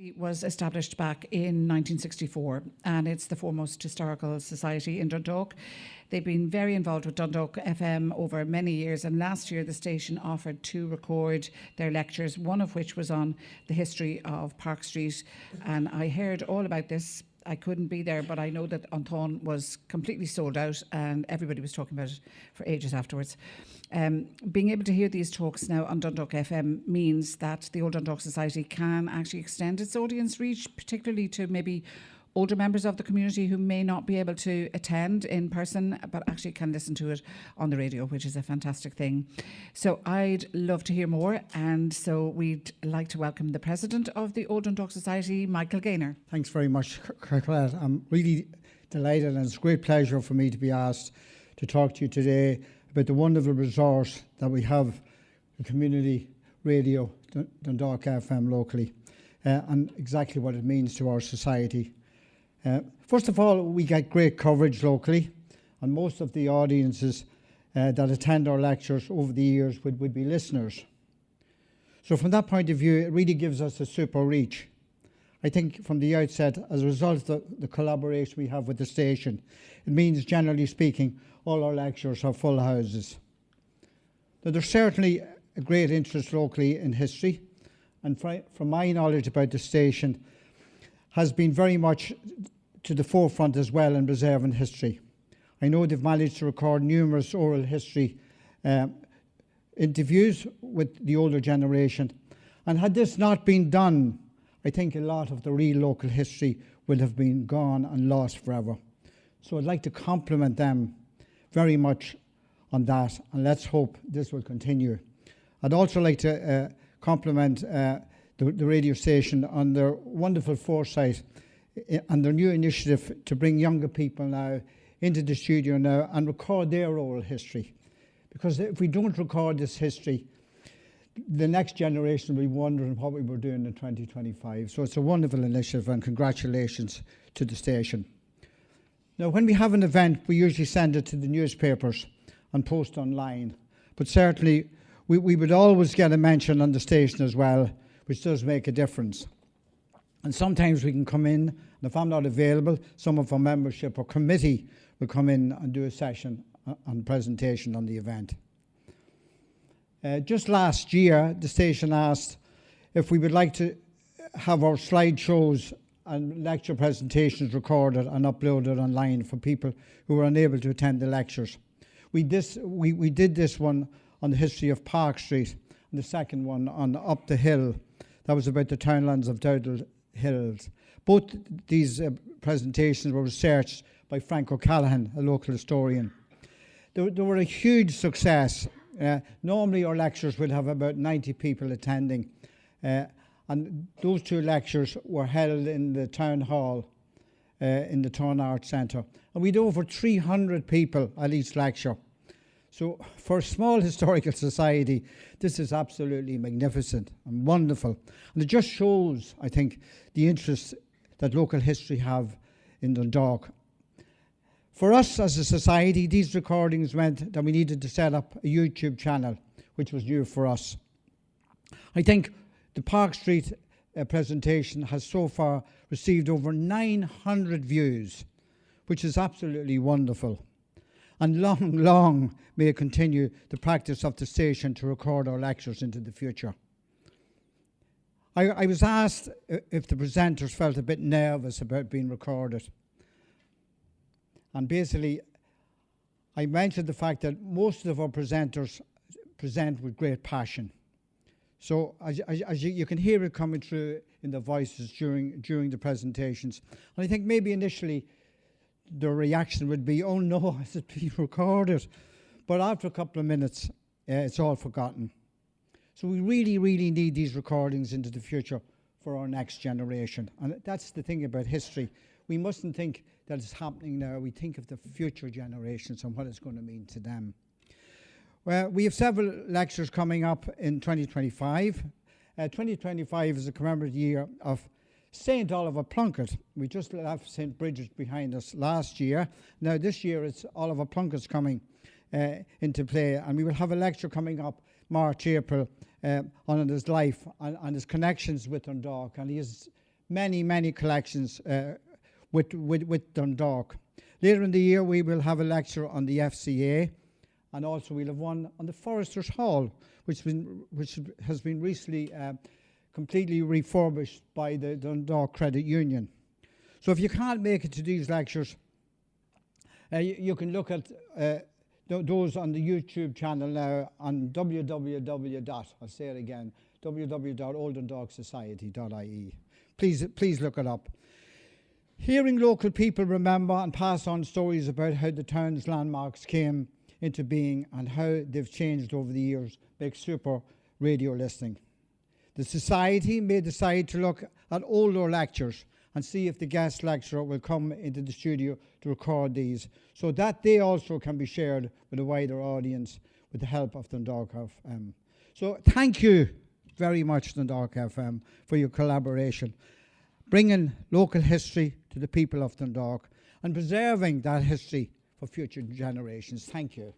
It was established back in 1964 and it's the foremost historical society in Dundalk. They've been very involved with Dundalk FM over many years, and last year the station offered to record their lectures, one of which was on the history of Park Street, and I heard all about this. I couldn't be there, but I know that Anton was completely sold out and everybody was talking about it for ages afterwards. Being able to hear these talks now on Dundalk FM means that the Old Dundalk Society can actually extend its audience reach, particularly to maybe older members of the community who may not be able to attend in person, but actually can listen to it on the radio, which is a fantastic thing. So I'd love to hear more, and so we'd like to welcome the president of the Old Dundalk Society, Michael Gaynor. Thanks very much, Kirkland. I'm really delighted, and it's a great pleasure for me to be asked to talk to you today about the wonderful resource that we have, the community radio, Dundalk FM locally, and exactly what it means to our society. First of all, we get great coverage locally, and most of the audiences that attend our lectures over the years would be listeners. So from that point of view, it really gives us a super reach. I think from the outset, as a result of the collaboration we have with the station, it means, generally speaking, all our lectures are full houses. Now, there's certainly a great interest locally in history, and from my knowledge about the station, has been very much to the forefront as well in preserving history. I know they've managed to record numerous oral history interviews with the older generation, and had this not been done, I think a lot of the real local history would have been gone and lost forever. So I'd like to compliment them very much on that, and let's hope this will continue. I'd also like to compliment the radio station on their wonderful foresight and their new initiative to bring younger people now into the studio now and record their oral history. Because if we don't record this history, the next generation will be wondering what we were doing in 2025. So it's a wonderful initiative, and congratulations to the station. Now, when we have an event, we usually send it to the newspapers and post online. But certainly, we would always get a mention on the station as well, which does make a difference. And sometimes we can come in, and if I'm not available, some of our membership or committee will come in and do a session and presentation on the event. Just last year, the station asked if we would like to have our slideshows and lecture presentations recorded and uploaded online for people who were unable to attend the lectures. We did this one on the history of Park Street, and the second one on Up the Hill. That was about the townlands of Dowdall Hills. Both these presentations were researched by Frank O'Callaghan, a local historian. They were a huge success. Normally our lectures would have about 90 people attending, and those two lectures were held in the town hall in the Town Arts Centre, and we had over 300 people at each lecture. So for a small historical society, this is absolutely magnificent and wonderful. And it just shows, I think, the interest that local history have in Dundalk. For us as a society, these recordings meant that we needed to set up a YouTube channel, which was new for us. I think the Park Street presentation has so far received over 900 views, which is absolutely wonderful. And long, long may it continue the practice of the station to record our lectures into the future. I was asked if the presenters felt a bit nervous about being recorded. And basically, I mentioned the fact that most of our presenters present with great passion. So as you can hear it coming through in the voices during the presentations. And I think maybe initially the reaction would be, oh no, is it being recorded? But after a couple of minutes, it's all forgotten. So we really, really need these recordings into the future for our next generation. And that's the thing about history. We mustn't think that it's happening now. We think of the future generations and what it's going to mean to them. Well, we have several lectures coming up in 2025. 2025 is a commemorative year of St. Oliver Plunkett. We just left St. Bridget behind us last year. Now this year it's Oliver Plunkett's coming into play, and we will have a lecture coming up March, April on his life and his connections with Dundalk. And he has many collections with Dundalk. Later in the year, we will have a lecture on the FCA, and also we'll have one on the Foresters Hall, which has been recently completely refurbished by the Dundalk Credit Union. So if you can't make it to these lectures, you can look at those on the YouTube channel now on www.olddundalksociety.ie. Please look it up. Hearing local people remember and pass on stories about how the town's landmarks came into being and how they've changed over the years makes super radio listening. The Society may decide to look at older lectures and see if the guest lecturer will come into the studio to record these, so that they also can be shared with a wider audience with the help of Dundalk FM. So thank you very much, Dundalk FM, for your collaboration, bringing local history to the people of Dundalk and preserving that history for future generations. Thank you.